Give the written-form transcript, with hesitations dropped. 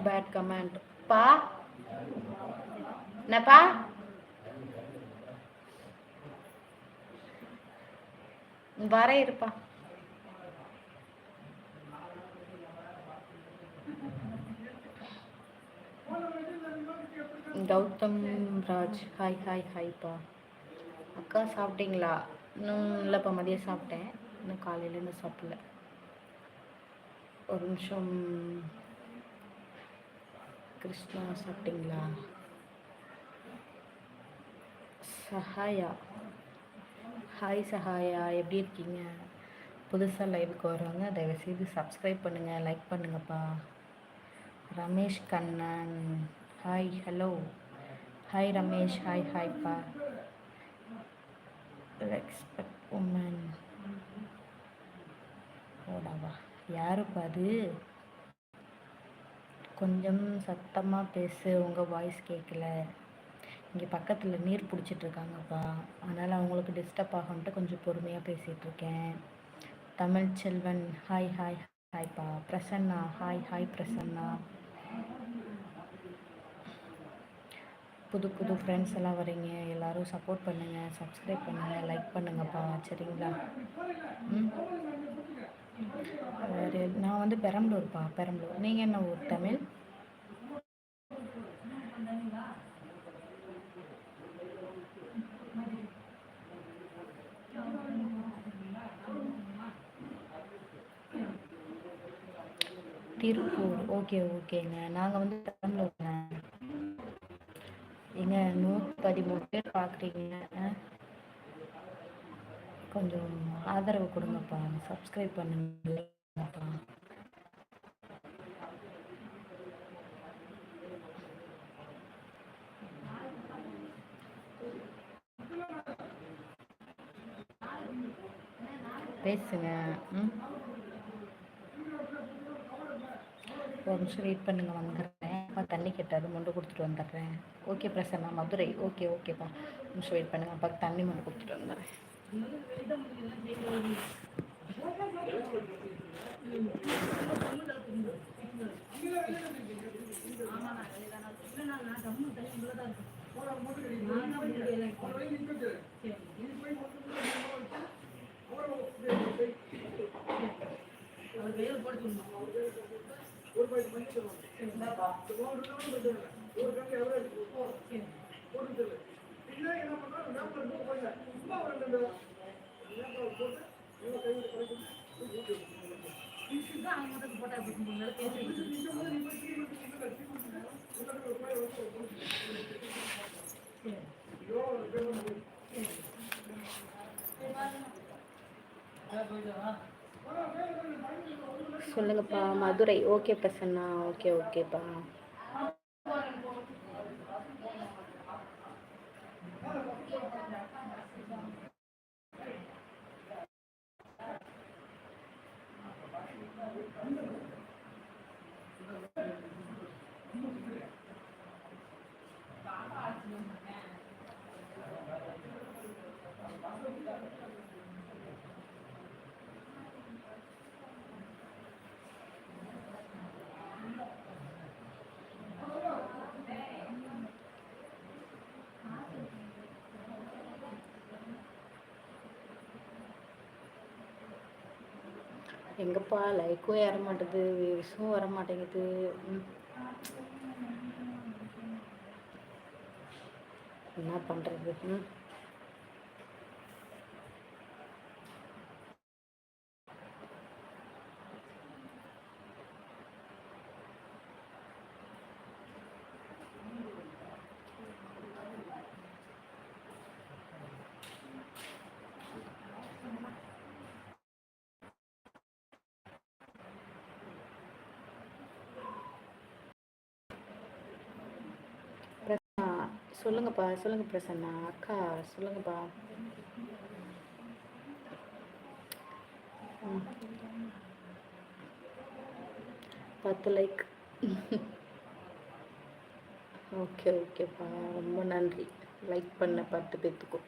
Bad comment பா என்னப்பா வர இருப்பா கௌதம் ராஜ் ஹாய் ஹாய் ஹாய்ப்பா. அக்கா சாப்பிட்டீங்களா? இன்னும் இல்லைப்பா, மதியம் சாப்பிட்டேன், இன்னும் காலையில் இன்னும் சாப்பிடல. ஒரு நிமிஷம். கிருஷ்ணா சாப்பிட்டீங்களா? சஹாயா ஹாய் சஹாயா, எப்படி இருக்கீங்க? புதுசாக லைவுக்கு வரவங்க தயவுசெய்து சப்ஸ்கிரைப் பண்ணுங்கள், லைக் பண்ணுங்கப்பா. Ramesh Kannan hi hello. Hi Ramesh, hi ஹாய்ப்பா. ரெஸ்பெக்ட் உமன் ஓடாவா, யாருப்பா அது? கொஞ்சம் சத்தமாக பேசு, உங்கள் வாய்ஸ் கேட்கல. இங்கே பக்கத்தில் நீர் பிடிச்சிட்ருக்காங்கப்பா, அதனால் அவங்களுக்கு டிஸ்டர்ப் ஆகும்ன்ட்டு கொஞ்சம் பொறுமையாக பேசிகிட்ருக்கேன். தமிழ் செல்வன் ஹாய் ஹாய் ஹாய்ப்பா. Prasanna hi hi Prasanna. புது புது ஃப்ரெண்ட்ஸ் எல்லாம் வரீங்க, எல்லோரும் சப்போர்ட் பண்ணுங்கள், சப்ஸ்கிரைப் பண்ணுங்கள், லைக் பண்ணுங்கப்பா, சரிங்களா? வேறு நான் வந்து பெரம்பலூர்ப்பா, பெரம்பலூர். நீங்கள் என்ன ஊர் தமிழ்? திருப்பூர், ஓகே ஓகேங்க. நாங்கள் வந்து பெரம்பலூர்ங்க. எங்க 113 பேர் பார்க்குறீங்க, கொஞ்சம் ஆதரவு கொடுங்கப்பா, சப்ஸ்கிரைப் பண்ணுங்கப்பா. பேசுங்க. ஒரு நிமிஷம் வெயிட் பண்ணுங்க, வந்துடுறேன். தண்ணி கேட்டாரு, மொண்டு கொடுத்துட்டு வந்துடுறேன். ஓகே பிரசன்னா, மதுரை. ஓகே ஓகேப்பா, ஒரு நிமிஷம் வெயிட் பண்ணுங்க, அப்பா தண்ணி மொண்டு கொடுத்துட்டு வந்துடுறேன். சொல்லுங்கப்பா. மதுரை, ஓகே பிரசன்னா, ஓகே ஓகேப்பா. எங்கப்பா லைக்கும் ஏற மாட்டேது, வியூஸும் வர மாட்டேங்குது. என்ன பண்ணுறது? சொல்லுங்கப்பா, சொல்லுங்க பிரசன்னா அக்கா, சொல்லுங்கப்பா. 10 லைக். ஓகே ஓகேப்பா, ரொம்ப நன்றி லைக் பண்ண 10 பேத்துக்கும்.